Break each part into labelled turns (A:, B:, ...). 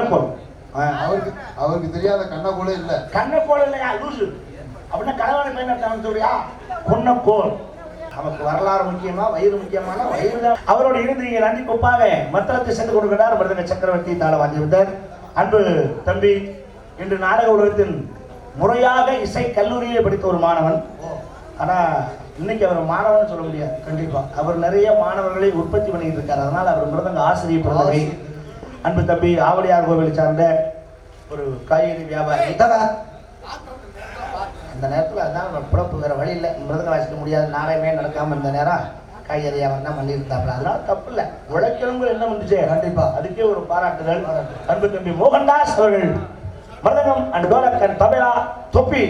A: கண்ணக்கோள்.
B: அவருக்கு தெரியாத கண்ணக்கோளே இல்ல.
A: கண்ணக்கோள் இல்லையா லூசு அப்படின்னா கலவாணி பையன் சொல்றியா? குன்னக்கோள். நமக்கு வரலாறு முக்கியமா வயிறு முக்கியமான வயிறு தான். அவரோடு இருந்து இங்கே நன்றி கொப்பாக மத்தளத்தை சென்று கொடுக்கிறார் மருதங்க சக்கரவர்த்தி தாள வாங்கிவிட்டார். அன்பு தம்பி, இன்று நாடக உலகத்தில் முறையாக இசை கல்லூரியிலே படித்த ஒரு மாணவன். ஆனா இன்னைக்கு அவர் மாணவன் சொல்ல முடியாது. கண்டிப்பா அவர் நிறைய மாணவர்களை உற்பத்தி பண்ணிட்டு இருக்காரு. அதனால அவர் மிருதங்க ஆசிரியர் பிறந்தவை. அன்பு தம்பி ஆவடியார் கோவில் சார்ந்த ஒரு காய்கறி வியாபாரி. அந்த நேரத்தில் அதான் பிறப்பு வேற வழி இல்லை. மிருதங்க வாசிக்க முடியாது, நாடகமே நடக்காம இந்த நேரம் காய்கறி வியாபாரம் தான் பண்ணியிருந்தாப்புல. அதனால தப்பு இல்லை. உழைக்கணுங்கிற என்ன வந்துச்சு கண்டிப்பா அதுக்கே ஒரு பாராட்டுதல். அன்பு தம்பி மோகன்தாஸ் அவர்கள் மிருதங்கம் அண்ட் டோலக் அண்ட் தபேலா தொப்பி.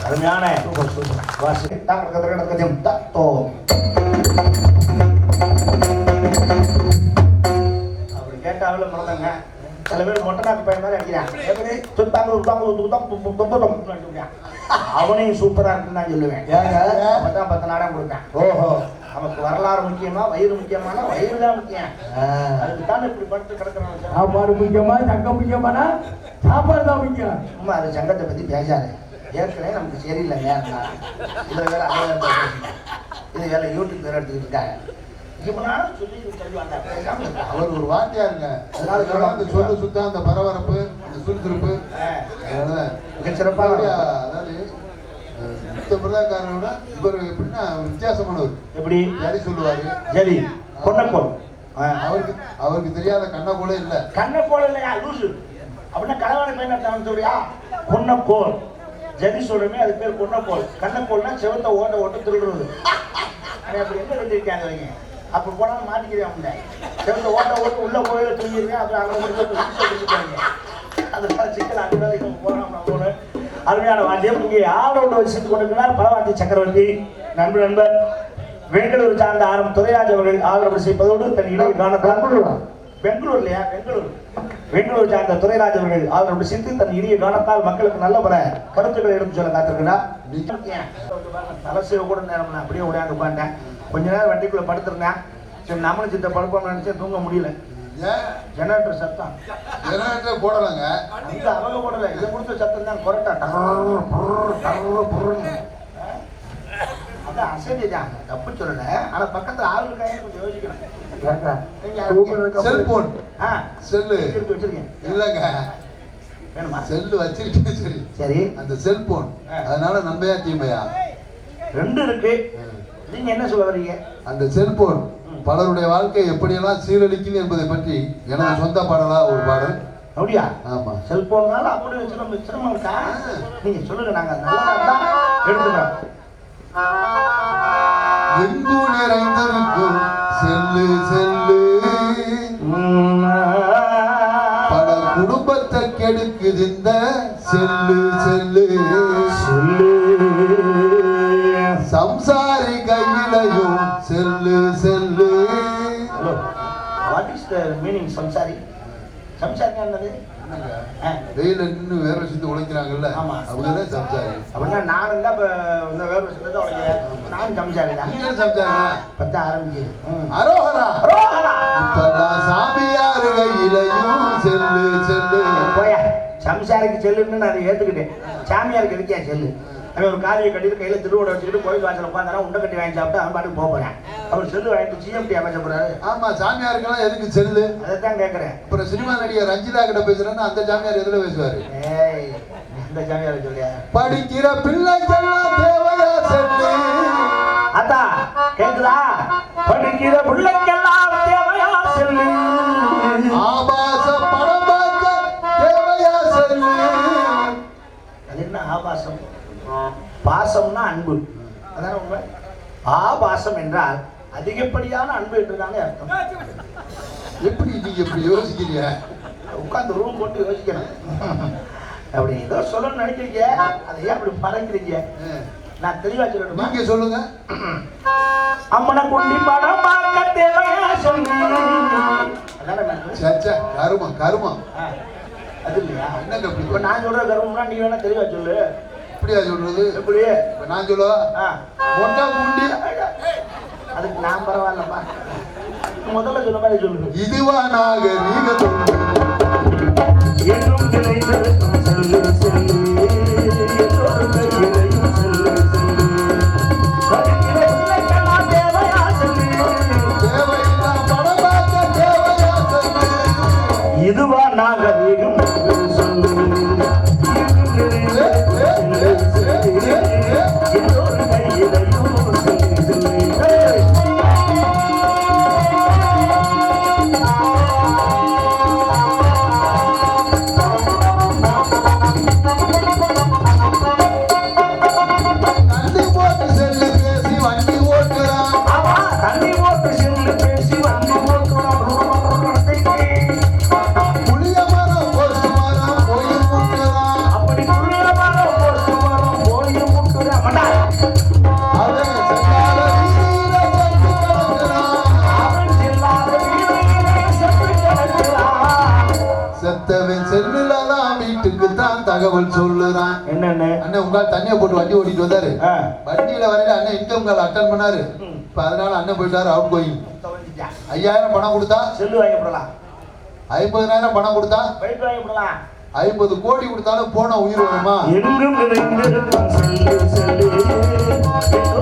A: அருமையான அவர் கேட்டாவில் மிருதங்க சில பேர் மொட்டை நாக்கு பையன் மாதிரி அடிக்கிறான். எப்படி அவனையும் சூப்பரா இருக்குன்னு நான் சொல்லுவேன். அப்பதான் 10 நாடகம் கொடுப்பேன்.
B: ஓஹோ,
A: நமக்கு வரலாறு முக்கியமா வயிறு முக்கியமான வயிறு தான் முக்கியம். அதுக்குதான் இப்படி படுத்து கிடக்குறாங்க.
C: சாப்பாடு முக்கியமா சங்கம் முக்கியமானா சாப்பாடு தான் முக்கியம்.
A: சும்மா அது சங்கத்தை பத்தி பேசாது. ஏற்கனவே நமக்கு சரியில்லைங்க. இதுல வேற அதே இது வேலை யூடியூப் வேற எடுத்துக்கிட்டு இருக்காங்க. இப்பனாலும் சொல்லி சொல்லுவாங்க.
B: அவர் ஒரு வாத்தியாருங்க. அதனால அந்த சொல்லு சுத்தம், அந்த பரபரப்பு, அந்த சுறுசுறுப்பு,
A: மிக சிறப்பாக.
B: அதாவது மத்த பிரதாக்காரனோட இவர் எப்படின்னா வித்தியாசமானவர்.
A: எப்படி
B: சரி சொல்லுவாரு.
A: சரி பொன்னக்கோள்.
B: அவருக்கு தெரியாத கண்ண கூட இல்ல.
A: கண்ண கோள் இல்லையா லூசு அப்படின்னா கலவாணி பையன் சொல்றியா? பொன்னக்கோள் ஜதி சொல்றமே அது பேர் பொன்னக்கோள். கண்ணக்கோள்னா செவத்தை ஓட்ட ஓட்ட திருடுறது. அப்படி எங்க கட்டிருக்காங்க அவங்க. அப்படி போனாலும் மாட்டிக்கிறேன் அவங்க. செவத்தை ஓட்ட ஓட்ட உள்ள கோயில தூங்கிருக்கேன். அப்புறம் அங்கே முடிச்சிருக்காங்க. அதனால சிக்கல் அங்கே போனோம். அருமையான வாத்தியம். இங்கே ஆளோடு வசித்துக் கொண்டிருக்கிறார் பலவாத்தி சக்கரவர்த்தி. நண்பர் பெங்களூர் சார்ந்த ஆரம் துரைராஜ் அவர்கள் ஆதரவு செய்வதோடு தன் இடம் காணத்தால் பெங்களூர் இல்லையா பெங்களூர் சார்ந்த துரைராஜ் அவர்கள் ஆதரவு செய்து தன் இனிய காணத்தால் மக்களுக்கு நல்ல பல கருத்துக்களை எடுத்து சொல்ல காத்திருக்கிறார். தலைசீவ கூட நேரம் அப்படியே உடையாந்து உட்காண்டேன். கொஞ்ச நேரம் வண்டிக்குள்ள படுத்திருந்தேன். சரி நம்மளும் சித்த படுப்போம்னு நினைச்சேன். தூங்க முடியல. ஜெனரேட்டர் சத்தம்.
B: ஜெனரேட்டர் போடலாங்க.
A: அந்த அவங்க போடல. இதை கொடுத்த சத்தம் தான் கொரட்டா. அதான் அசதிதான். தப்பு சொல்லல. ஆனா பக்கத்துல ஆள் இருக்காங்க கொஞ்சம் யோசிக்கணும்.
B: செல்போன் செல்லு
A: வச்சிருக்கேன்
B: இல்லங்க.
A: வேணுமா?
B: செல்லு வச்சிருக்கேன். சரி
A: சரி.
B: அந்த செல்போன் அதனால நன்மையா தீமையா?
A: ரெண்டு இருக்கு. நீங்க என்ன சொல்ல வரீங்க?
B: அந்த செல்போன் பலருடைய வாழ்க்கை எப்படியெல்லாம் சீரழிக்குது என்பதை பற்றி எனக்கு சொந்த பாடலா ஒரு பாடல்.
A: அப்படியா?
B: ஆமா.
A: செல்போன்னால அப்படி வச்சு சிரமம் இருக்கா? நீங்க சொல்லுங்க. நாங்க நல்லா எடுத்துக்கிறோம்.
B: எங்கும் நிறைந்திருக்கும் செல்லு செல்லு பல குடும்பத்தை கெடுக்குது இந்த செல்லு செல்லு
A: சொல்லு.
B: சம்சாரி கையிலையும் cell cell.
A: Hello, what is the meaning சம்சாரி? சம்சாரி என்னது?
B: வெயில நின்று வேற விஷயத்தை உழைக்கிறாங்கல்ல,
A: ஆமா,
B: அவங்கதான் சம்சாரி.
A: அப்படின்னா நானும் தான் இந்த வேற விஷயத்தை தான் உழைக்கிறேன். நானும் சம்சாரி தான்.
B: சம்சாரி
A: பத்தா ஆரம்பிச்சு.
B: அரோகரா
A: அரோகரா.
B: இப்ப நான் சாமியார் கையிலையும் செல்லு செல்லு.
A: போயா, சம்சாரிக்கு செல்லுன்னு நான் ஏத்துக்கிட்டேன். சாமியாருக்கு எதுக்கியா செல்லு? அவன் ஒரு காலையை கட்டிட்டு கையில திருவோட வச்சுக்கிட்டு கோயில் வாசல் உட்காந்தானா உண்டை கட்டி வாங்கி சாப்பிட்டு அவன் பாட்டுக்கு போறேன். அவர் செல்லு வாங்கிட்டு சிஎம்டி அமைச்ச போறாரு.
B: ஆமா, சாமியாருக்கெல்லாம் எதுக்கு செல்லு?
A: அதைத்தான் கேட்கறேன்.
B: அப்புறம் சினிமா நடிகர் ரஞ்சிதா கிட்ட பேசுறேன்னா அந்த சாமியார் எதுல பேசுவாரு?
A: ஏய், இந்த சாமியார் சொல்லியா?
B: படிக்கிற பிள்ளைக்கெல்லாம் தேவையா செல்லு?
A: அத்தா கேக்குதா? படிக்கிற பிள்ளைக்கெல்லாம் தேவையா செல்லு?
B: ஆபாச படம் பார்க்க தேவையா செல்லு?
A: அது என்ன ஆபாசம்? பாசம்னா அன்பு, அதான உண்மை. ஆபாசம் என்றால் அதிகப்படியான அன்பு என்றுதானே அர்த்தம்.
B: எப்படி நீங்க எப்படி யோசிக்கிறீங்க?
A: உட்கார்ந்து ரூம் போட்டு யோசிக்கணும். அப்படி ஏதோ சொல்லணும்னு நினைக்கிறீங்க, அதை ஏன் அப்படி பறக்கிறீங்க? நான் தெளிவா சொல்லணுமா?
B: நீங்க சொல்லுங்க.
A: அம்மனை குண்டி படம் பார்க்க தேவையா சொல்லு?
B: சச்சா, கருமம் கருமம்.
A: அது இல்லையா?
B: என்னங்க அப்படி?
A: இப்ப நான் சொல்ற கருமம்னா நீ வேணா தெளிவா சொல்லு.
B: எப்படியா சொல்றது?
A: எப்படி?
B: நான் சொல்லுவா மொட்டை குண்டி.
A: அதுக்கு நான் பரவாயில்லப்பா. முதல்ல சொன்ன மாதிரி சொல்லு.
B: இதுவா நாகரீகம்
A: என்றும் கிடைத்திருக்கும் செல்லு செல்லு. எல்லோரும் கையிலையும் செல்லு செல்லு. படிக்கிற பிள்ளைக்கெல்லாம் தேவையா செல்லு?
B: தேவையில்லா படம் பார்க்க தேவையா செல்லு?
A: இதுவா நாகரீகம் சொல்லு. எல்லோரும் கையிலையும் செல்லு செல்லு.
B: தகவல் சொல்லுறான்.
A: என்னன்னு?
B: அண்ணன் உங்களால் தண்ணியை போட்டு வண்டி ஓட்டிட்டு வந்தாரு. வண்டியில வரையில அண்ணன் இன்கம் கால் அட்டன் பண்ணாரு. இப்ப அதனால அண்ணன் போயிட்டாரு அவுட் கோயிங். 5000 பணம் கொடுத்தா
A: செல்லு வாங்கி போடலாம்.
B: 50,000 பணம் கொடுத்தா
A: பைக் வாங்கி போடலாம்.
B: 50 கோடி கொடுத்தாலும் போன உயிர் வருமா?
A: எங்கும் நிறைந்திருக்கும் செல்லு செல்லு செல்லு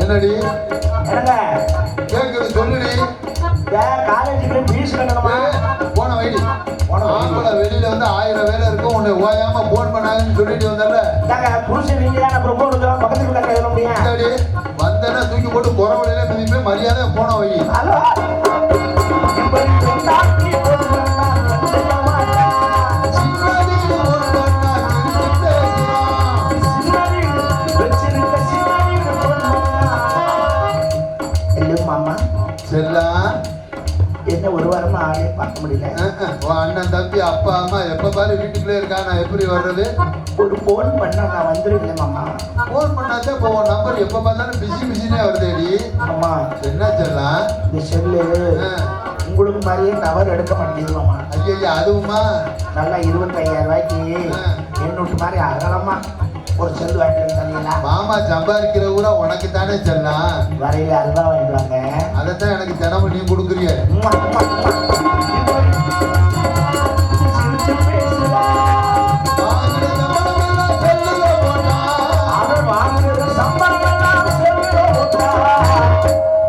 B: என்னடி
A: என்னங்க
B: கேக்குது சொல்லுடி.
A: காலேஜுக்கு ஃபீஸ் கட்டணுமா?
B: போன வைடி ஆம்பளை வெளியில வந்து 1000 வேலை இருக்கும். உன்னை ஓயாம போன் பண்ணாங்கன்னு சொல்லிட்டு வந்தல.
A: புருஷன் நீங்க தான் அப்புறம் போன் எடுக்கலாம் பக்கத்துக்கு கட்ட எழுத முடியும்.
B: வந்தேன்னா தூக்கி போட்டு குறவழியில மிதிப்பே மரியாதை போன வை.
A: ஹலோ என்ன ஒரு வாரமா ஆளே பார்க்க முடியல.
B: அண்ணன் தம்பி அப்பா அம்மா எப்ப பாரு வீட்டுக்குள்ளே இருக்கா. நான் எப்படி வர்றது?
A: ஒரு போன் பண்ணா நான் வந்துருவேன் மாமா.
B: போன் பண்ணாதான் இப்போ உன் நம்பர் எப்ப பார்த்தாலும் பிஸினே வருதேடி.
A: ஆமா
B: என்ன செல்லாம்
A: இந்த செல்லு உங்களுக்கு மாதிரியே நவர் எடுக்க மாட்டேங்குது மாமா.
B: ஐயா அதுவுமா
A: நல்லா 25,000 ரூபாய்க்கு என்னோட்டு மாதிரி அகலமா ஒரு செல்லு வாங்கிட்டு வந்தீங்களா?
B: மாமா சம்பாதிக்கிற ஊரா உனக்கு தானே செல்லாம்.
A: வரையில அல்வா வாங்கிடுவாங்க.
B: அதைத்தான் எனக்கு தினமும் நீ கொடுக்குறிய.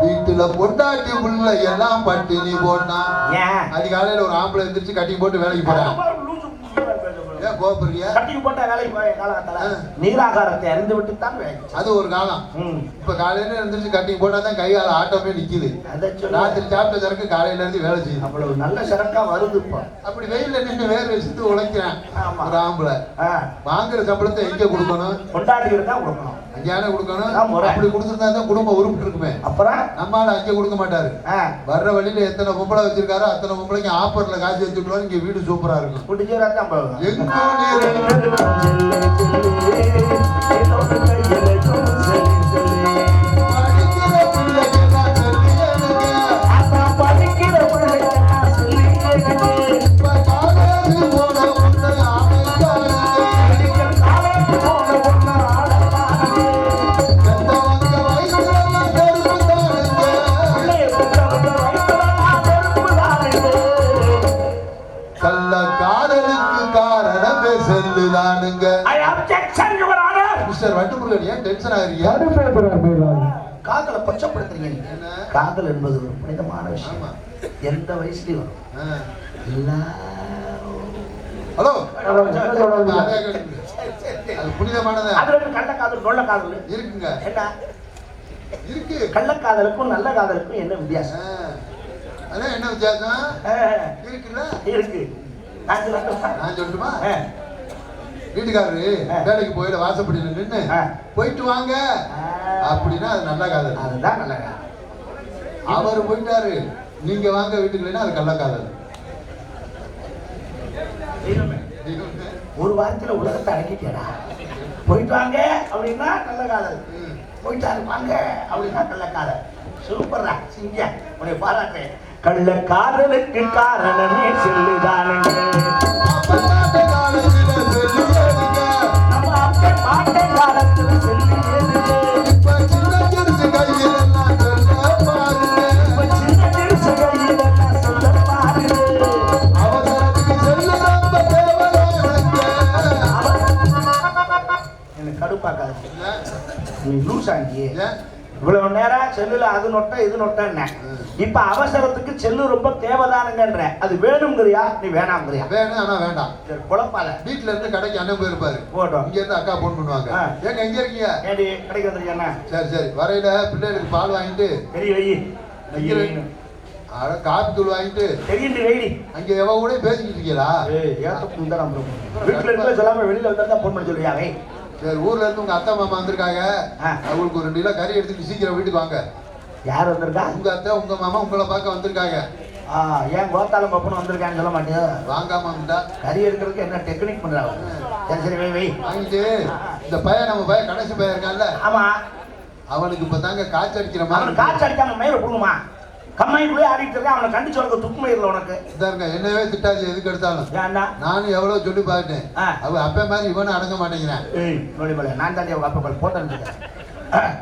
B: வீட்டுல பொண்டாட்டி புள்ள எல்லாம் பட்டினி போட்டான். அதிகாலையில ஒரு ஆம்பளை எந்திரிச்சு கட்டி போட்டு வேலைக்கு போறான்.
A: நீராகாரத்தை அறிந்து விட்டு தான்
B: அது ஒரு காலம். இப்ப காலையில இருந்துச்சு கட்டிங் போட்டாதான் கை கால ஆட்டமே நிக்குது. ராத்திரி சாப்பிட்ட சரக்கு காலையில இருந்து வேலை செய்யுது.
A: அவ்வளவு நல்ல சரக்கா வருது. அப்படி
B: வெயில நின்று வேற வச்சுட்டு உழைக்கிறேன். ஒரு ஆம்பளை வாங்குற சம்பளத்தை எங்க கொடுக்கணும்?
A: கொண்டாடிகள் தான் கொடுக்கணும்.
B: அங்கேயானே கொடுக்கணும். அப்படி கொடுத்துருந்தா தான் குடும்பம் உருப்பிட்டு இருக்குமே. அப்புறம் நம்மளால அங்கே கொடுக்க மாட்டாரு. வர்ற வழியில எத்தனை பொம்பளை வச்சிருக்காரோ அத்தனை பொம்பளைக்கு ஆப்பர்ல காசு வச்சுட்டு இங்க வீடு சூப்பரா இருக்கும்.
A: காதலை பச்சைப்படுத்துறீங்க. காதல் என்பது ஒரு புனிதமான விஷயம். எந்த வயசுலயும்
B: ஹலோ புனிதமானது.
A: கள்ள காதல் கொள்ள காதல்
B: இருக்குங்க.
A: என்ன
B: இருக்கு?
A: கள்ளக்காதலுக்கும் நல்ல காதலுக்கும் என்ன வித்தியாசம்?
B: அதான் என்ன வித்தியாசம் இருக்குல்ல? இருக்கு. நான் சொல்லட்டுமா? வீட்டுக்காரரு வேலைக்கு போயிட வாசப்படியில நின்று போயிட்டு வாங்க அப்படின்னா அது நல்ல காதல். அதுதான் நல்ல காதல். அவர் போயிட்டாரு நீங்க வாங்க வீட்டுக்குள்ளேன்னா அது கள்ள காதல்.
A: ஒரு வாரத்துல உலகத்தை அடக்கிட்டேடா. போயிட்டு வாங்க அப்படின்னா நல்ல காதல். போயிட்டாரு வாங்க அப்படின்னா கள்ள காதல். சூப்பர்ரா சிங்கியா உன்னை பாராட்டுறேன். கள்ள காதலுக்கு காரணமே செல்லுதானுங்க. இவ்வளவு நேரம் செல்லுல அது நொட்ட இது நொட்டன்னு இப்ப அவசரத்துக்கு செல்லு ரொம்ப தேவைதானுங்கன்ற. அது வேணுங்கிறியா நீ வேணாங்கிறியா?
B: வேணும் ஆனா வேண்டாம்.
A: குழப்பால
B: வீட்டுல இருந்து கடைக்கு அண்ணன் போயிருப்பாரு.
A: போட்டோம்.
B: இங்க இருந்து அக்கா போன் பண்ணுவாங்க. ஏங்க எங்க இருக்கீங்க?
A: ஏடி கடைக்கு வந்துருக்கேன்னா? சரி
B: சரி வரையில பிள்ளைகளுக்கு பால் வாங்கிட்டு
A: பெரிய வெயி
B: காப்பி தூள் வாங்கிட்டு
A: தெரியுது வெயிடி
B: அங்க எவ கூட பேசிக்கிட்டு இருக்கீங்களா?
A: வீட்டுல இருக்க சொல்லாம வெளியில வந்தா போன் பண்ணி சொல்லுவியாவே.
B: சரி ஊர்ல இருந்து உங்க அத்தை மாமா வந்திருக்காங்க. அவங்களுக்கு ஒரு 2 கிலோ கறி எடுத்துட்டு சீக்கிரம் வீட்டுக்கு வாங்க.
A: யார் வந்திருக்கா?
B: உங்க அத்தை உங்க மாமா உங்களை பார்க்க வந்திருக்காங்க.
A: ஏன் கோத்தாலும் பப்புன்னு வந்திருக்கான்னு சொல்ல மாட்டேன்.
B: வாங்காம இருந்தா
A: கறி எடுக்கிறதுக்கு என்ன டெக்னிக் பண்றாங்க? சரி சரி வை வை
B: வாங்கிட்டு இந்த பையன் நம்ம பையன் கடைசி பையன் இருக்கான்ல,
A: ஆமா
B: அவனுக்கு இப்ப தாங்க காய்ச்சல் அடிக்கிற மாதிரி.
A: அவனுக்கு காய்ச்சல் அடிக்காம மயிரை கொடுங்கம்மா. கம்மாயிக்குள்ளே ஆடிட்டு இருக்கேன். அவனை கண்டிச்சு உனக்கு துப்பு மயிரில் உனக்கு
B: இதாருங்க என்னவே திட்டாது எதுக்கு எடுத்தாலும்.
A: ஏன்னா
B: நானும் எவ்வளவு சொல்லி பார்த்துட்டேன். அவ அப்ப மாதிரி இவனும் அடங்க மாட்டேங்கிறேன்.
A: நோடி மலை நான் தாண்டி அவங்க அப்பா போட்டு அனுப்பிச்சிட்டேன்.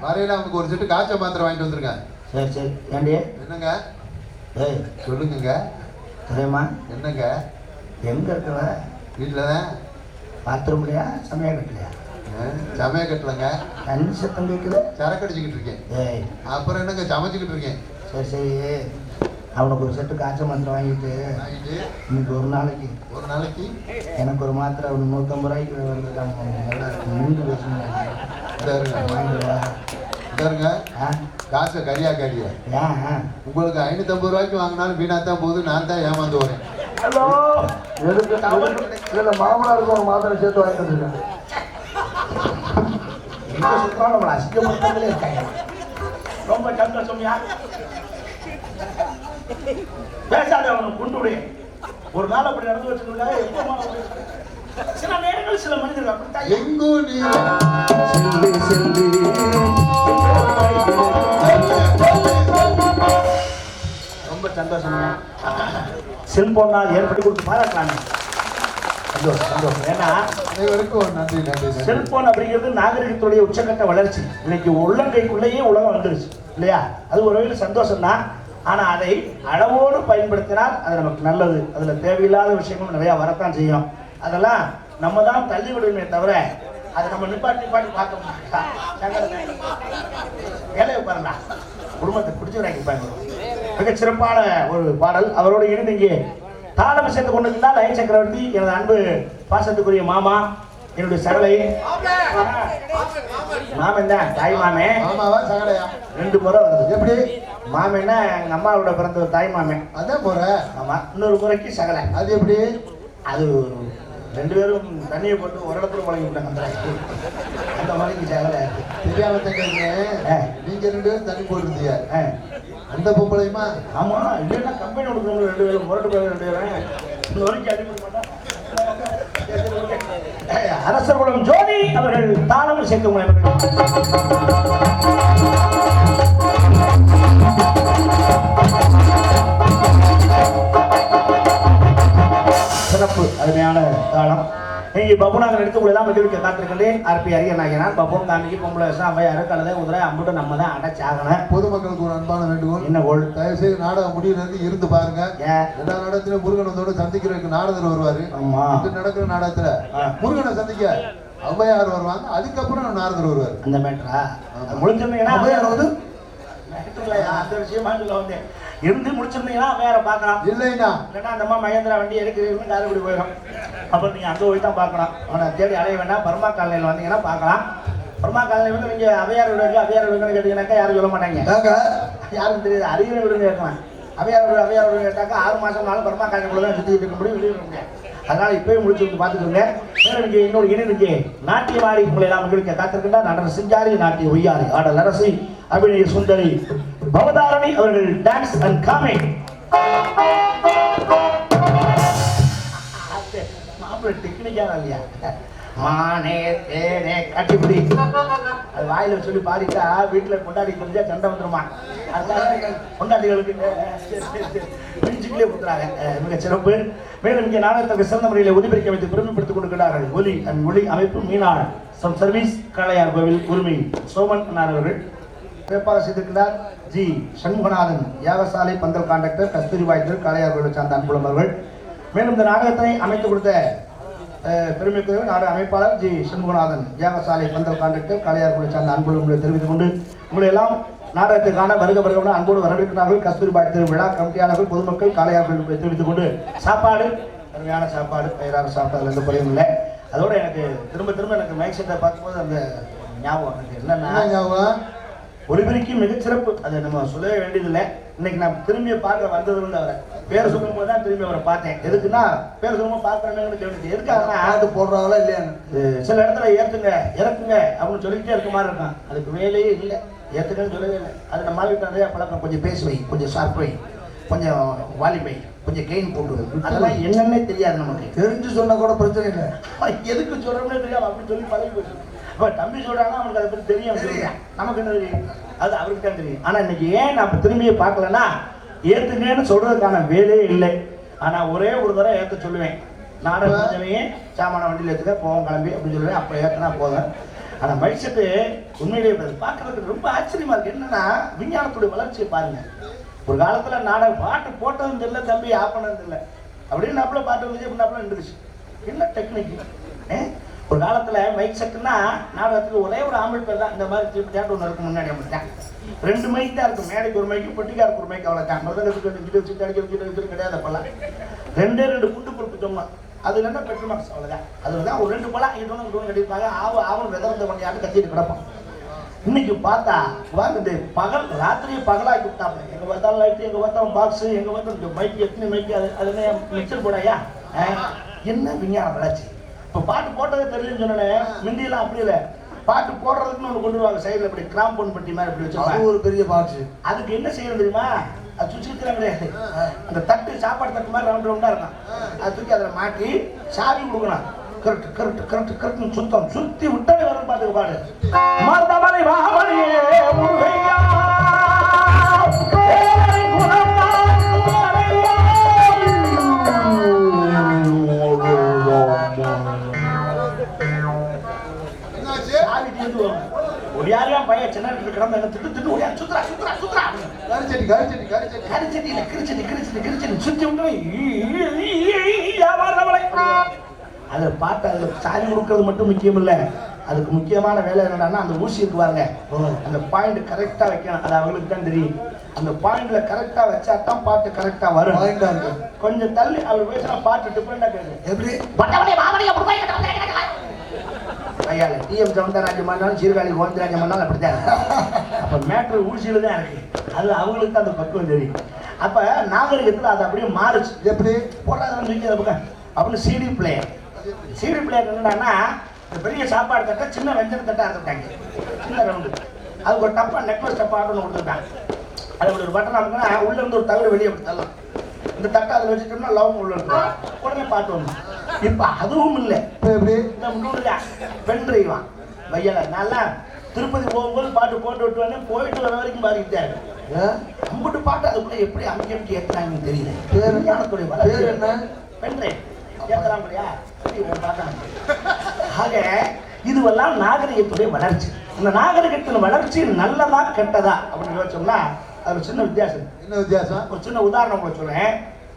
B: வரையில அவனுக்கு ஒரு செட்டு காய்ச்சல் மாத்திரை வாங்கிட்டு வந்திருக்கேன்.
A: சரி சரி ஏண்டி
B: என்னங்க
A: ஏய்
B: சொல்லுங்க.
A: தெரியுமா
B: என்னங்க
A: எங்க இருக்கிற?
B: வீட்டில் தான்.
A: பாத்ரூம்லையா சமையல் கட்டலையா?
B: சமையல் கட்டலங்க.
A: தண்ணி சத்தம் கேட்குது.
B: சரக்கு அடிச்சுக்கிட்டு இருக்கேன்.
A: ஏய்
B: அப்புறம் என்னங்க சமைச்சுக்கிட்டு இருக்கேன்.
A: சரி சரி அவனுக்கு ஒரு செட்டு காய்ச்சல் மாத்திரை வாங்கிட்டு இன்னைக்கு ஒரு நாளைக்கு எனக்கு ஒரு மாத்திரை ஒரு 150 ரூபாய்க்கு வந்து நின்று பேசணும்.
B: இதாருங்க காசை கரியா உங்களுக்கு 550 ரூபாய்க்கு வாங்கினாலும் வீணா தான் போகுது. நான் தான் ஏமாந்து வரேன்.
C: ஹலோ எதுக்கு மாமனாருக்கு ஒரு மாத்திரை சேர்த்து வாங்கிட்டு இருக்கேன்.
A: எங்க சுத்தம் நம்மளை அசிங்கப்படுத்தாமலே இருக்காங்க. ரொம்ப சந்தோஷம்யா. பேசாத அவனுக்கு குண்டுடைய ஒரு நாள் அப்படி நடந்து வச்சிருக்காங்க. சில நேரங்கள் சில மனிதர்கள் அப்படித்தான்.
B: எங்கோ நீ
A: ரொம்ப சந்தோஷம். செல்போனால் ஏற்படுத்தி கொடுத்து பாராட்டலாமே. சந்தோஷம். ஏன்னா செல்போன் அப்படிங்கிறது நாகரிகத்துடைய உச்சக்கட்ட வளர்ச்சி. இன்னைக்கு உள்ளங்கைக்குள்ளேயே உலகம் வந்துருச்சு இல்லையா? அது ஒரு வகையில் சந்தோஷம் தான். ஆனா அதை அளவோடு பயன்படுத்தினால் அது நமக்கு நல்லது. அதுல தேவையில்லாத விஷயங்களும் நிறைய வரத்தான் செய்யும். அதெல்லாம் நம்ம தான் தள்ளி விடுமே தவிர அதை நம்ம நிப்பாட்டி பார்க்க மாட்டோம். வேலையை பாருங்க, குடும்பத்தை பிடிச்சவராக்கி மிக சிறப்பான ஒரு பாடல். அவரோடு இணைந்து இங்கே தாளம் சேர்த்து கொண்டிருந்தால் லய சக்கரவர்த்தி, எனது அன்பு பாசத்துக்குரிய மாமா, என்னுடைய சகலை மாமன் தான். தாய் மாமே
B: மாமாவா சகலையா
A: 2 முறை வருது.
B: எப்படி?
A: மாமன்னா எங்க அம்மாவோட பிறந்த ஒரு தாய் மாமன்.
B: அதான் முறை.
A: ஆமா. இன்னொரு முறைக்கு சகலை.
B: அது எப்படி?
A: அது 2 பேரும் தண்ணியை போட்டு ஒரு இடத்துல பழகி விட்டாங்க. அந்த மாதிரிக்கு சகலை
B: தெரியாம தங்க. நீங்க 2 பேரும் தண்ணி போட்டுருந்தீங்க. அந்த பொம்பளையுமா? ஆமா.
A: இல்லைன்னா கம்பெனி கொடுக்கணும். 2 பேரும் முரட்டு பேர் 2 பேரும் இந்த வரைக்கும் அடிப்பட மாட்டான். அரசர் குலம் ஜோதி அவர்கள் தாளம் சேர்த்து சிறப்பு அருமையான தாளம். இங்கே பப்புனாக எடுத்துக்கொள்ளலாம் மகிழ்ச்சி காத்திருக்கின்றேன். ஆர்பி அரியநாயகனார் பப்புன் காமிக்கு பொம்பளை அவையாரு கலதை உதிரை அம்புட்டு நம்ம தான் அடைச்சாகணும்.
B: பொதுமக்களுக்கு ஒரு அன்பான வேண்டுகோள்.
A: என்ன கோள்?
B: தயவு செய்து நாடகம் முடியிலிருந்து இருந்து பாருங்க. எல்லா நாடகத்திலும் முருகன் வந்தோட சந்திக்கிறதுக்கு நாடகர் வருவாரு. நடக்கிற நாடகத்துல முருகனை சந்திக்க ஔவையார் வருவாங்க. அதுக்கப்புறம் நாரதர் வருவார்.
A: அந்த மேட்டரா முடிச்சிருந்தீங்கன்னா ஔவையார் வந்து அந்த விஷயமா சொல்ல வந்தேன். இருந்து முடிச்சிருந்தீங்கன்னா வேற பார்க்கலாம். இல்லைன்னா அந்த அம்மா மகேந்திரா வண்டி எடுக்கிறீங்கன்னு காரைக்குடி போயிடும். அப்புறம் நீங்க அங்கே போய் தான் பார்க்கலாம். அவனை தேடி அலைய வேண்டாம். பர்மா காலனியில் வந்தீங்கன்னா பார்க்கலாம். பர்மா காலனி வந்து நீங்க அவையார் விடுங்க கேட்டீங்கன்னாக்கா யாரும் சொல்ல மாட்டாங்க. யாரும் தெரியாது. அறிகிற விடுங்க கேட்கலாம். அவையார் விடுங்க கேட்டாக்கா 6 மாசம்னாலும் பர்மா காலனிக்குள்ள தான் சுற்றிட்டு இருக்க முடியும், வெளியே இருக்க முடியாது. அதனால இப்பயும் முடிச்சு பார்த்துக்கோங்க. மேலும் இன்னொரு இணைக்கு நாட்டியமாடி உங்களை எல்லாம் மகிழ்ச்சிக்க காத்திருக்கின்றார். நடன சிங்காரி, நாட்டிய ஒய்யாரி, ஆடல் அரசி, அபிநய சுந்தரி பவதாரணி அவர்கள் டான்ஸ் அண்ட் காமிக். மாப்பிள்ளை டெக்னிக்கா இல்லையா? மானே தேனே கட்டிப்பிடி அது வாயில சொல்லி பாடிட்டா வீட்டுல கொண்டாடி தெரிஞ்சா சண்டை வந்துருமா. அதனால கொண்டாடிகளுக்கு பெஞ்சுக்குள்ளே கொடுக்குறாங்க. மிக சிறப்பு. மேலும் இங்கே நாடகத்திற்கு சிறந்த முறையில் ஒலிபெருக்கி அமைத்து பெருமைப்படுத்திக் கொண்டிருக்கிறார்கள். ஒலி அமைப்பு மீனாள் சர்வீஸ் காளையார் கோவில் உரிமை சோமன் அவர்கள் சிறப்பாக செய்திருக்கிறார். ஜி சண்முகநாதன் யாகசாலை பந்தல் கான்ட்ராக்டர், கஸ்தூரிபாய் காளையார் கோவில் சார்ந்த அன்புள்ளவர்கள். மேலும் இந்த நாடகத்தை அமைத்து கொடுத்த பெருமைக்குரிய நாடக அமைப்பாளர் ஜி சண்முகநாதன் யாகசாலை பந்தல் கான்ட்ராக்டர் காளையார் கோவில் சார்ந்த அன்புள்ளவர்களை தெரிவித்துக் கொண்டு உங்களை எல்லாம் நாடகத்துக்கான வருக அன்போடு வரவேற்கிறார்கள். கஸ்தூரிபாய் விழா கமிட்டியாளர்கள், பொதுமக்கள், காளையார் கோவில் தெரிவித்துக் கொண்டு சாப்பாடு அருமையான சாப்பாடு தயாராக சாப்பிட்டதில் எந்த குறையும் இல்லை. அதோடு எனக்கு திரும்ப எனக்கு மைக் செட்டை பார்க்கும்போது அந்த ஞாபகம் எனக்கு என்னன்னா ஒலிபெருக்கி மிகச்சிறப்பு. அதை நம்ம சொல்லவே வேண்டியதில்லை. இன்னைக்கு நான் திரும்பி பார்க்க வந்ததுன்னு அவரை பேர் சொல்லும் போது தான் திரும்பி அவரை பார்த்தேன். எதுக்குன்னா பேர் சொல்லும்போது பார்க்கறேன்னு கேட்டு எதுக்காகனா ஆடு போடுறாங்களா இல்லையான்னு சில இடத்துல இறக்குங்க அப்படின்னு சொல்லிக்கிட்டே இருக்க மாதிரி இருக்கான். அதுக்கு வேலையே இல்லை. ஏற்றுக்கன்னு சொல்லவே இல்லை. அது நம்ம வீட்டு நிறையா பழக்கம், கொஞ்சம் பேசி வை, கொஞ்சம் ஷார்ப் வை, கொஞ்சம் வாலிபை, கொஞ்சம் கெயின் போட்டு, அதெல்லாம் என்னன்னே தெரியாது நமக்கு.
C: தெரிஞ்சு சொன்னா கூட பிரச்சனை இல்லை,
A: எதுக்கு சொல்கிறோம்னே தெரியாது, அப்படின்னு சொல்லி பழகி போச்சு. அப்போ தம்பி சொல்கிறாங்கன்னா அவனுக்கு அதை பற்றி தெரியும், தெரியும், நமக்கு என்ன தெரியும், அது அவருக்கு தான் தெரியும். ஆனால் இன்னைக்கு ஏன் நான் திரும்பியே பார்க்கலன்னா, ஏற்றுங்கன்னு சொல்கிறதுக்கான வேலையே இல்லை. ஆனால் ஒரே ஒரு தடவை ஏற்ற சொல்லுவேன், நாடகம் செஞ்சவையே சாமான வண்டியில் ஏற்றுக்க போவோம் கிளம்பி அப்படின்னு சொல்லுவேன். அப்போ ஏற்றினா போதும். ஆனால் மைசெட்டு உண்மையிலேயே பார்க்கறதுக்கு ரொம்ப ஆச்சரியமா இருக்கு. என்னன்னா விஞ்ஞானத்துடைய வளர்ச்சியை பாருங்க. ஒரு காலத்துல நாடகம் பாட்டு போட்டதும் தெரியல, தம்பி ஆஃப் பண்ணதும் தெரியல, அப்படின்னு நப்பல பாட்டு வந்துச்சு, நப்பல இருந்துச்சு. என்ன டெக்னிக்! ஒரு காலத்துல மைக் செட்டுன்னா நாடகத்துக்கு ஒரே ஒரு ஆம்பல் பேர் தான். இந்த மாதிரி தேட்டர் ஒன்று இருக்கும் முன்னாடி அப்படித்தான், 2 மைக் தான் இருக்கும். மேடைக்கு ஒரு மைக்கு, பொட்டிக்காருக்கு ஒரு மைக், அவ்வளோதான். மருதகத்துக்கு கிடையாது. அப்பெல்லாம் 2 குண்டு பொறுப்பு சொன்னோம். அது என்ன பெட்ரோல் மார்க்ஸ், அவ்வளோதான். அதில் தான் ஒரு 2 பழம் இட்டு கட்டியிருப்பாங்க. ஆவணம் விதந்த பண்ணியாட்டு கத்திட்டு கிடப்போம். இன்னைக்கு பார்த்தா வாங்கிட்டு பகல் ராத்திரியை பகலாக்கி விட்டாங்க. எங்கே பார்த்தாலும் லைட்டு, எங்கே பார்த்தாலும் பாக்ஸு, எங்கே பார்த்தாலும் மைக்கு, எத்தனை மைக்கு, அது என்ன மிக்சர் போடாயா? என்ன விஞ்ஞானம் வளர்ச்சி! இப்போ பாட்டு போட்டதே தெரியலன்னு சொன்னேன். முந்தியெல்லாம் அப்படி இல்லை, பாட்டு போடுறதுக்குன்னு ஒன்று கொண்டு வருவாங்க சைடில், இப்படி கிராம்பொன் பட்டி மாதிரி இப்படி வச்சுருவாங்க. ஒரு பெரிய பாக்ஸ். அதுக்கு என்ன செய்யணும் தெரியுமா? அது சுவிட்சுலாம் கிடையாது, அந்த தட்டு சாப்பாடு தட்டு மாதிரி ரவுண்டாக இருக்கும். அது தூக்கி அதில் மாட்டி சாவி கொடுக்கணும். கரெக்ட் கரெக்ட் கரெக்ட் கரெக்ட்னு சுத்தம் சுற்றி விட்டாலே வரும். பாட்டுக்கு பாடு மருதமலை வாமணியே முருகையா ஒடியாரியா பையன் சின்ன கிடந்த திட்டு ஒடியா சுத்துறா சுத்துறா சுத்துறா
B: கரிச்சட்டி கரிச்சட்டி கரிச்சட்டி
A: கரிச்சட்டி இல்லை கிரிச்சட்டி கிரிச்சட்டி கிரிச்சட்டி சுற்றி விட்டு அதை பார்த்து அதில் சாரி கொடுக்கறது மட்டும் முக்கியம் இல்லை. அதுக்கு முக்கியமான வேலை என்னடான்னா, அந்த ஊசி இருக்கு பாருங்க, அந்த பாயிண்ட் கரெக்டாக வைக்கணும். அது அவங்களுக்கு தான் தெரியும். அந்த பாயிண்ட்ல கரெக்டாக வச்சா தான் பாட்டு கரெக்டாக வரும். கொஞ்சம் தள்ளி அவர் பேசினா பாட்டு டிஃப்ரெண்டாக கேட்கும். எப்படி ஐயால டிஎம் சவுந்தரராஜன் பண்ணாலும் சீர்காழி கோவிந்தராஜன் பண்ணாலும் அப்படித்தான். அப்போ மேட்ரு ஊசியில் தான் இருக்கு. அது அவங்களுக்கு அந்த பக்குவம் தெரியும். அப்போ நாகரிகத்தில் அது அப்படியே மாறுச்சு. எப்படி போடாதான் தூக்கி பக்கம் அப்படின்னு சிடி பிளேயர். சிடி பிளேயர் என்னடான்னா, இந்த பெரிய சாப்பாடு தட்டை சின்ன வெஞ்சன தட்டை அறுத்துட்டாங்க, சின்ன ரவுண்டு. அதுக்கு ஒரு டப்பா நெக்லஸ் டப்பா ஆட்டோன்னு கொடுத்துருக்காங்க. அது அப்படி ஒரு பட்டன் அமைக்கனா உள்ள இருந்து ஒரு தகவல் வெளியே அப்படி தரலாம். இந்த தட்டை அதில் வச்சுட்டோம்னா லவ் உள்ள இருக்கும், உடனே பாட்டு ஒன்று. இப்போ அதுவும் இல்லை, எப்படி இந்த முன்னூறுல பெண் டிரைவான் வையல. நல்லா திருப்பதி போகும்போது பாட்டு போட்டு விட்டு வந்து போயிட்டு வர வரைக்கும் பாடிக்கிட்டாரு. அம்பிட்டு பாட்டு அதுக்குள்ள எப்படி அமைக்க அமைக்க ஏற்றுறாங்கன்னு தெரியல. ஞானத்துடைய வளர்ச்சி என்ன? பெண் டிரைவ் ஏற்றுறாங்க இல்லையா? ஆக இதுவெல்லாம் நாகரிகத்துடைய வளர்ச்சி. இந்த நாகரிகத்தின் வளர்ச்சி நல்லதா கெட்டதா அப்படின்னு யோசிச்சோம்னா அது ஒரு சின்ன வித்தியாசம். என்ன வித்தியாசம்? ஒரு சின்ன உதாரணம் கூட சொல்றேன்.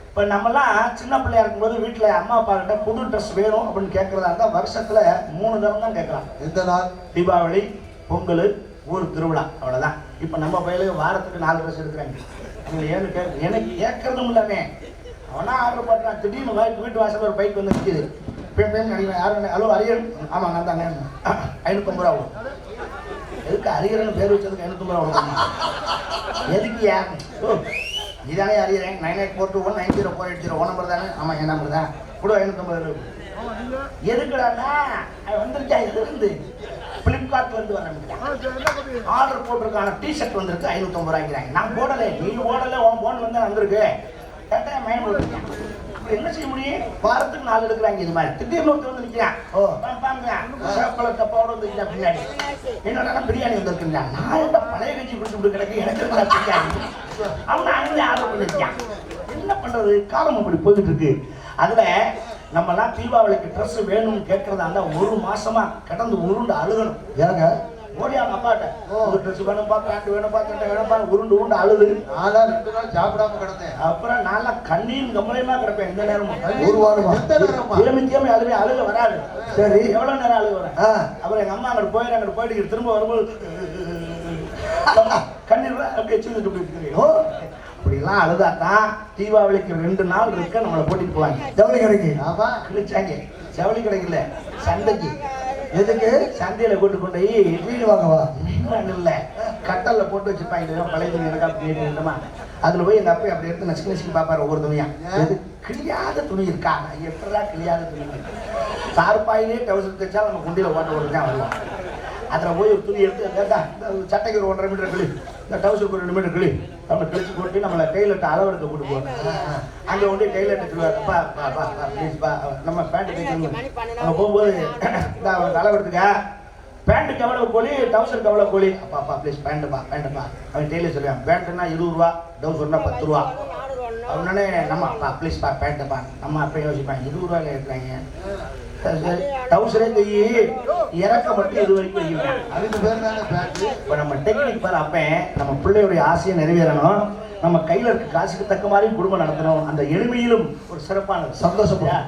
A: இப்போ நம்மலாம் சின்ன பிள்ளையா இருக்கும்போது வீட்டில் அம்மா அப்பா கிட்ட புது ட்ரெஸ் வேணும் அப்படின்னு கேட்கறதா இருந்தால் வருஷத்துல 3 தரம் தான் கேட்கலாம். எந்த நாள்? தீபாவளி, பொங்கல், ஊர் திருவிழா, அவ்வளோதான். இப்போ நம்ம பையலுக்கு வாரத்துக்கு 4 ட்ரெஸ் எடுக்கிறாங்க. நீங்கள் ஏன்னு எனக்கு கேட்கறதும் இல்லாமே அவனா ஆர்டர் பண்ணுறான். திடீர்னு வீட்டு வாசல் ஒரு பைக் வந்து நிற்கிது. நினைக்கிறேன் யாரும் ஹலோ அரியன், ஆமாம் நான் தாங்க, 550 ரூபா வரும். எதுக்கு அரியரன் பேர் வச்சதுக்கு 550 ரூபா வரும்? எதுக்கு யார்? ஓ இதானே அரியறேன், 9842190480 நம்பர் தானே? ஆமாம் என் நம்பர் தான், கூட 550 ரூபா. எதுக்குடாண்ணா வந்துருச்சா? இது இருந்து ஃப்ளிப்கார்ட்ல இருந்து வரேன், ஆர்டர் போட்டிருக்கான டிஷர்ட் வந்திருக்கு, 550 ரூபாய்க்கிறாங்க. நான் போடலை, நீ போடலை, உன் போன் வந்து வந்திருக்கு, கரெக்டாக மைண்ட் போட்டுருக்கேன். என்ன செய்ய முடியும்? வாரத்துக்கு 4 எடுக்கிறாங்க. இது மாதிரி திடீர்னு ஒருத்தர் வந்து நிற்கிறான், சேப்பல டப்பாவோட வந்து பின்னாடி என்னோட பிரியாணி வந்துருக்குங்க. நான் என்ன பழைய கட்சி பிடிச்சி கிடக்கு, எனக்கு பிரியாணி அவன் அங்கே ஆர்டர் பண்ணிருக்கான். என்ன பண்றது? காலம் அப்படி போயிட்டு இருக்கு. அதுல நம்மலாம் தீபாவளிக்கு ட்ரெஸ் வேணும்னு கேட்கறதா இருந்தா 1 மாசமா கடந்து உருண்டு அழுகணும். ஏங்க ஓடியாங்க அப்பாட்ட, ஒரு ட்ரெஸ் வேணும்பா, பேண்ட் வேணும்பா, சட்டை வேணும்பா, உருண்டு அழுது. நான்லாம் 2 நாள் சாப்பிடாம கிடந்தேன். அப்புறம் நான்லாம் கண்ணீர் கம்பளையுமா கிடப்பேன். எந்த நேரமும் ஒரு வாரமா தியமித்தியமே அழுக வராது. சரி எவ்வளவு நேரம் அழுக வரேன். அப்புறம் எங்க அம்மா அங்கிட்டு போயிட்டு திரும்ப வரும்போது கண்ணீர் அப்படியே வச்சுக்கிட்டு போயிருக்கிறோம். அப்படிலாம் அழுதாதான் தீபாவளிக்கு 2 நாள் இருக்க நம்மளை போட்டிட்டு போவாங்க ஜவுளி கடைக்கு. ஆமா கிழிச்சாங்க. ஜவுளி கடைக்குல சந்தைக்கு. எதுக்கு? சந்தையில கூட்டு கொண்டு போய் மீன் வாங்கவா? மீன் இல்லை, கட்டல்ல போட்டு வச்சுப்பாங்க. பழைய துணி எனக்கு அப்படி இருக்குமா, அதுல போய் எங்க அப்பா அப்படி எடுத்து நசுக்கி நசுக்கி பார்ப்பாரு ஒவ்வொரு துணியா. கிளியாத துணி இருக்கா? எப்படா கிளியாத துணி? தார்பாயிலே டவுசர் தைச்சா நம்ம குண்டியில ஓட்ட ஓட்டு தான் வருவோம். அதில் போய் ஒரு துணி எடுத்து கேட்டா சட்டைக்கு ஒரு 1.5 மீட்டர் கிளி, இந்த டவுசருக்கு ஒரு 2 மீட்டர் கிளி, நம்ம கிழிச்சு போட்டு நம்மளை டைலர்ட்ட அளவெடுக்க கூட்டு போகணும். அங்கே கொண்டு டைலர்ட்ட சொல்லுவார், ப்ளீஸ் பா நம்ம பேண்ட் தைக்கணும். அங்கே போகும்போது இந்த அவனுக்கு அளவெடுத்துக்க, பேண்ட்டுக்கு எவ்வளோ கூலி, டவுசருக்கு எவ்வளோ கூலி, அப்பா ப்ளீஸ் பேண்ட்டுப்பா. அவன் டெய்லர் சொல்லுவான், பேண்ட்டுன்னா 20 ரூபா, டவுசர்னா 10 ரூபா. அவனே நம்ம ப்ளீஸ்ப்பா பேண்ட்டுப்பா. நம்ம அப்போ யோசிப்பேன், 20 ரூபாயில் இருக்கிறாங்க. டவுசரே தையி இறக்க மட்டும் இது வரைக்கும் வைக்கிறேன்.
B: அதுக்கு பேர் தானே பேண்ட்.
A: இப்போ நம்ம டெக்னிக் பாரு, அப்போ நம்ம பிள்ளையுடைய ஆசையை நிறைவேறணும், நம்ம கையில் இருக்க காசுக்கு தக்க மாதிரி குடும்பம் நடத்தணும். அந்த எளிமையிலும் ஒரு சிறப்பான சந்தோஷப்பா.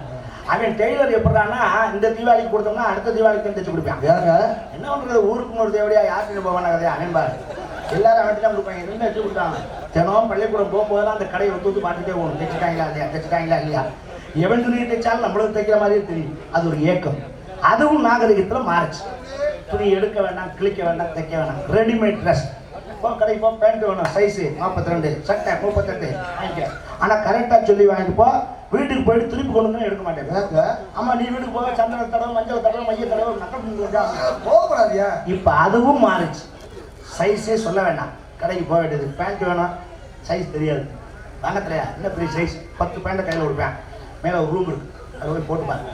A: அவன் டெய்லர் எப்படின்னா, இந்த தீபாவளிக்கு கொடுத்தோம்னா அடுத்த தீபாவளிக்கு தைச்சு கொடுப்பான்.
B: யாருங்க
A: என்ன பண்றது, ஊருக்கு ஒரு தேவையா யாருக்கு போவான கதையா அவன் பாரு. எல்லாரும் அவன் தான் கொடுப்பாங்க, என்ன வச்சு கொடுத்தாங்க. தினம் பள்ளிக்கூடம் போகும்போது அந்த கடையை ஒத்து பார்த்துட்டே போகணும், தைச்சிட்டாங்களா இல்லையா. எவன் துணியை தைச்சாலும் நம்மளுக்கு தைக்கிற மாதிரியே தெரியும். அது ஒரு ஏக்கம். அதுவும் நாகரிகத்தில் மாறிச்சு. துணி எடுக்க வேண்டாம், கிழிக்க வேண்டாம், தைக்க வேண்டாம், ரெடிமேட் ட்ரெஸ். இப்போ கடைக்கு போ, பேண்ட் வேணும் சைஸு 42, சட்டை 38 வாங்கிக்க. ஆனால் கரெக்டாக சொல்லி வாங்கிப்போ, வீட்டுக்கு போயிட்டு திருப்பி கொண்டு வந்து எடுக்க மாட்டேன். ஆமா, நீ வீட்டுக்கு போக சந்தன தடவை, மஞ்சள் தடவை, மைய தடவை, நக்கம் போகக்கூடாதியா. இப்போ அதுவும் மாறிச்சு. சைஸே சொல்ல வேண்டாம், கடைக்கு போக வேண்டியது. பேண்ட் வேணும், சைஸ் தெரியாது, வாங்க தெரியா, என்ன பெரிய சைஸ். 10 பேண்ட்டை கையில் கொடுப்பேன். மேலே ஒரு ரூம் இருக்கு, அதை போய் போட்டு பாருங்க.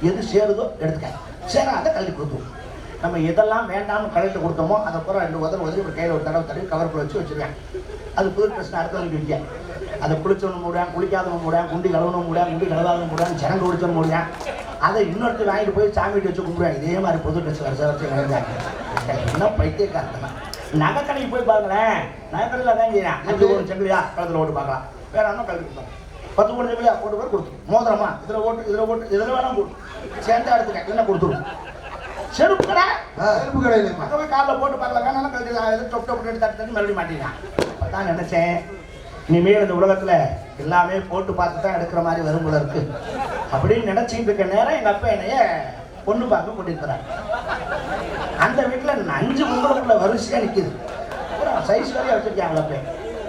A: எது சேருதோ எடுத்துக்க, சேராத கழட்டி கொடுத்துருவோம். நம்ம எதெல்லாம் வேண்டாம்னு கழட்டி கொடுத்தோமோ அதை பூரா 2 உதவி ஒரு கையில் ஒரு தடவை தடவி கவருக்குள்ள வச்சு வச்சுருவேன். அது புது ட்ரெஸ் அடுத்தவங்களுக்கு விற்க. அதை குளிச்சவனும் முடியான், குளிக்காதவனும் முடியான், குண்டி கழுவணும் முடியாது, குண்டி கழுவாதவனும் முடியாது, ஜனங்க குடிச்சவனும் முடியான். அதை இன்னொருத்தர் வாங்கிட்டு போய் சாமிட்டு வச்சு கும்பிடுவாங்க. இதே மாதிரி புது ட்ரெஸ் வருஷம் வாங்கிட்டாங்க. என்ன பைத்தியக்காரத்தனா. நகை கடைக்கு போய் பாருங்களேன், நகை கடையில் தான் செய்யறேன். 5 ஒரு செங்கலியா கழுத்தில் ஓட்டு பார்க்கலாம், வேற என்ன கழுவி கொடுப்பாங்க. 10 கோடி செங்கலியா போட்டு பேர் கொடுத்துரும். மோதிரமா இதில் ஓட்டு இதில் வேணாம் போட்டு சேர்ந்து எடுத்துக்க, என்ன கொடுத்துரும். செருப்பு கடை,
B: செருப்பு கடையில
A: மக்கள் போய் காலில் போட்டு பார்க்கலாம், வேணாலும் கழுத்து டொப் டொப் தட்டு மறுபடியும் மாட்டேங்கிறான். அப்போ தான் நினைச்சேன், இனிமேல் இந்த உலகத்தில் எல்லாமே போட்டு பார்த்து தான் எடுக்கிற மாதிரி வரும் போல இருக்கு அப்படின்னு நினைச்சிட்டு இருக்க நேரம் எங்கள் அப்பா என்னைய பொண்ணு பார்க்க கூட்டிட்டு. அந்த வீட்டில் 5 பொம்பளைக்குள்ள வரிசையாக நிற்கிது. சைஸ் வரையா வச்சிருக்காங்களா,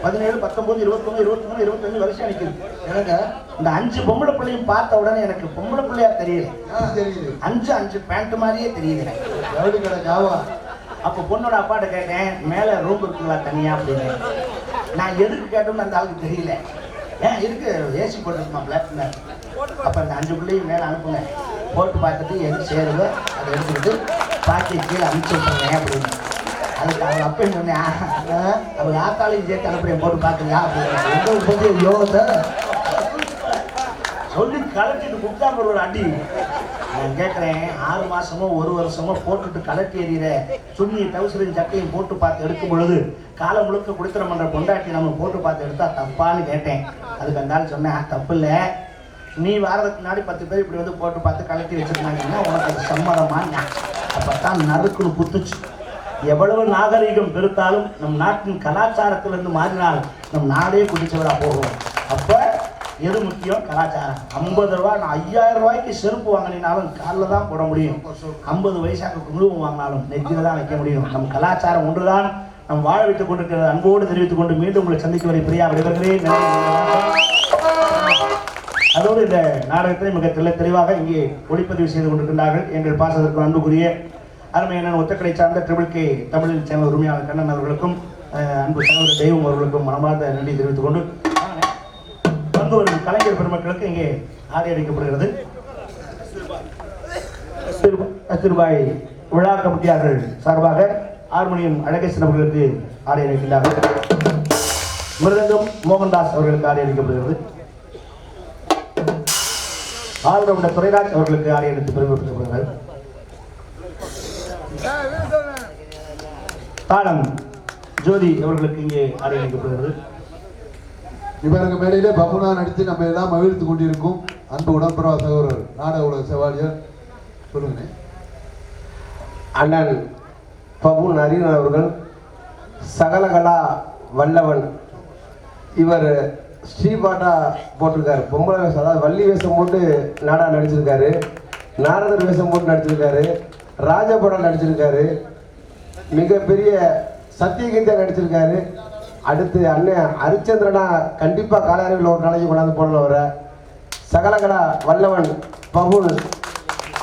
A: 17, 19, 21, 23, 25 வரிசையாக நிற்கிது. எனக்கு இந்த 5 பொம்பளை பிள்ளையும் பார்த்த உடனே எனக்கு பொம்பளை பிள்ளையா தெரியல, 5 பேண்ட் மாதிரியே தெரியல. அப்போ பொண்ணோட அப்பாட்ட கேட்டேன், மேலே ரூம் இருக்குங்களா தனியா அப்படின்னு. நான் எதுக்கு கேட்டோம்னு அந்த ஆளுக்கு தெரியல. ஏன் இருக்கு, ஏசி போட்டுருக்குமாப்ல. அப்போ இந்த 5 பிள்ளையும் மேலே அனுப்புங்க, போட்டு பார்த்துட்டு எது சேருதோ அதை எடுத்துக்கிட்டு பாக்கி கீழே அனுப்பிச்சு விட்டுருங்க அப்படின்னு. அதுக்கு அவங்க அப்போ சொன்னேன், அவங்க ஆத்தாலையும் சேர்த்து அனுப்புறேன், போட்டு பார்க்குறியா அப்படின்னு யோகத்தை சொல்லி கலட்டிட்டு கொடுத்தா ஒரு அடி. நான் கேட்குறேன், 6 மாசமோ 1 வருஷமோ போட்டுட்டு கலட்டி எறிகிற சுண்ணி டவுசரின் சட்டையும் போட்டு பார்த்து எடுக்கும் பொழுது காலம் முழுக்க குடித்தனம் பண்ணுற பொண்டாட்டி நம்ம போட்டு பார்த்து எடுத்தா தப்பான்னு கேட்டேன். அதுக்கு அந்த ஆள் சொன்னேன், தப்பு இல்லை, நீ வாரத்துக்கு முன்னாடி 10 பேர் இப்படி வந்து போட்டு பார்த்து கலட்டி வச்சுருந்தாங்கன்னா உனக்கு அது சம்மதமானா. அப்போ தான் நறுக்குன்னு குத்துச்சு. எவ்வளவு நாகரீகம் பெருத்தாலும் நம் நாட்டின் கலாச்சாரத்திலிருந்து மாறினால் நம் நாடே குடிச்சவரா போகும். அப்போ எது முக்கியம், கலாச்சாரம். 50 ரூபா, நான் 5000 ரூபாய்க்கு செருப்பு வாங்கினாலும் காலில் தான் போட முடியும். 50 வயசாக குங்குமம் வாங்கினாலும் நெத்தியில் தான் வைக்க முடியும். நம் கலாச்சாரம் ஒன்றுதான் நம் வாழ வைத்துக் கொண்டிருக்கிறது. அன்போடு தெரிவித்துக் கொண்டு மீண்டும் உங்களை சந்திக்க வரை பிரியா விடைபெறுகிறேன். அதோடு இந்த நாடகத்தை மிக தெளிவாக இங்கே ஒளிப்பதிவு செய்து கொண்டிருக்கின்றார்கள் எங்கள் பாசத்திற்கு அன்புக்குரிய அருமையான ஒத்தக்கடை சார்ந்த ட்ரிபிள் கே தமிழில் சேர்ந்த உரிமையாளர் கண்ணன் அவர்களுக்கும் அன்பு சகோதரர் தெய்வம் அவர்களுக்கும் மனமார்ந்த நன்றி தெரிவித்துக் கொண்டு வந்து வரும் கலைஞர் பெருமக்களுக்கு இங்கே ஆடி அளிக்கப்படுகிறது. ரூபாய் விழா கமிட்டியாளர்கள் சார்பாக ஹார்மோனியம் அழகேசன் அவர்களுக்கு ஆடி அளிக்கின்றார்கள். மிருதங்கம் மோகன்தாஸ் அவர்களுக்கு ஆடி அளிக்கப்படுகிறது. ஆளுநர் துரைராஜ் அவர்களுக்கு ஆடி அளித்து பெருமைப்படுத்தப்படுகிறார். தாளம் ஜோதி அவர்களுக்கு இங்கே ஆடி அளிக்கப்படுகிறது.
B: இவருக்கு மேடையிலே பபுனா நடித்து நம்ம எல்லாம் மகிழ்ந்து கொண்டிருக்கும் அன்பு உடன்புறா சகோதரர் நாடக உலக செவாலியர் சொல்லுங்க.
D: அண்ணன் பபுன் அரியன் அவர்கள் சகலகலா வல்லவன். இவர் ஸ்ரீபாட்டா போட்டிருக்காரு, பொம்பளை வேஷம், அதாவது வள்ளி வேஷம் போட்டு நாடகம் நடிச்சிருக்காரு, நாரதர் வேஷம் போட்டு நடிச்சிருக்காரு, ராஜபடம் நடிச்சிருக்காரு, மிகப்பெரிய சத்தியகீதா நடிச்சிருக்காரு. அடுத்து அண்ணன் ஹரிச்சந்திரனா கண்டிப்பாக காலாரிவில் ஒரு நாளைக்கு கொண்டாந்து போடல. வர சகலகலா வல்லவன் பபுன்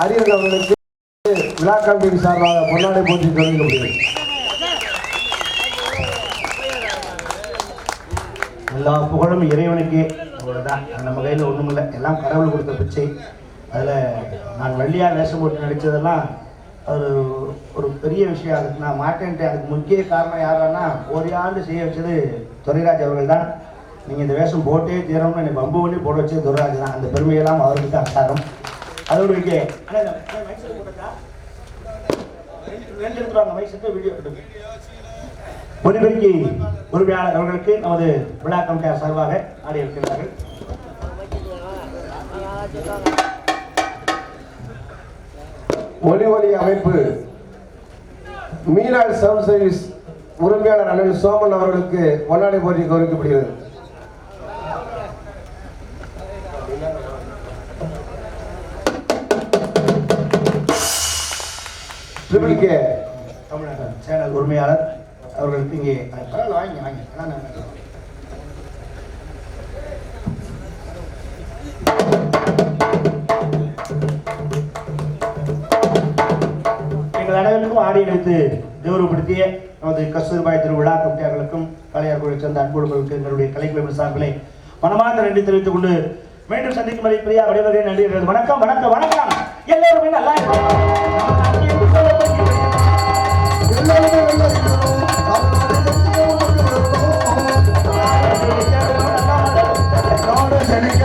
D: அரியன் அவர்களுக்கு விழா கமிட்டி சார்பாக பொன்னாடை போட்டி தொடங்கப்படுகிறது.
A: எல்லா புகழும் இறைவனுக்கே. அவ்வளோதான், நம்ம கையில் ஒன்றும் இல்லை, எல்லாம் கடவுள் கொடுத்த பிச்சை. அதில் நான் வள்ளியாக வேஷம் போட்டு நடித்ததெல்லாம் ஒரு பெரிய விஷயம். அதுக்கு நான் மாட்டேன்ட்டேன். அதுக்கு முக்கிய காரணம் யாருன்னா ஓரியாண்டு செய்ய வச்சது துரைராஜ் அவர்கள் தான். நீங்கள் இந்த வேஷம் போட்டே தீரணும்னு என்னை பம்பு பண்ணி போட வச்சது துரைராஜ் தான். அந்த பெருமையெல்லாம் அவருக்கு தான் அசாரம். அதோடு இங்கே ஒலிபெருக்கி உரிமையாளர் அவர்களுக்கு நமது விழா கமிட்டியார் சார்பாக ஆடி இருக்கிறார்கள்.
D: ஒலி அமைப்பு மீனாள் சவுண்ட் சர்வீஸ் உரிமையாளர் அண்ணன் சோமன் அவர்களுக்கு பொன்னாடை போட்டி கௌரவிக்கப்படுகிறது. ட்ரிபிள் கே
A: தமிழக சேனல் உரிமையாளர் அவர்களுக்கு இங்கே வாங்கி எங்கள் அனைவருக்கும் ஆடி அளித்து கௌரவப்படுத்திய நமது கஸ்தூர்பாய் திருவிழா கமிட்டியாளர்களுக்கும் கலைஞர்களுக்கு சேர்ந்த அன்புகளுக்கு எங்களுடைய கலைக்குழு சார்பிலே மனமார்ந்த நன்றி தெரிவித்துக் கொண்டு மீண்டும் சந்திக்கும் வரை பிரியா விடைபெறுகிறேன். நன்றி. வணக்கம் வணக்கம் வணக்கம். எல்லாருமே நல்லா
B: செழிக்க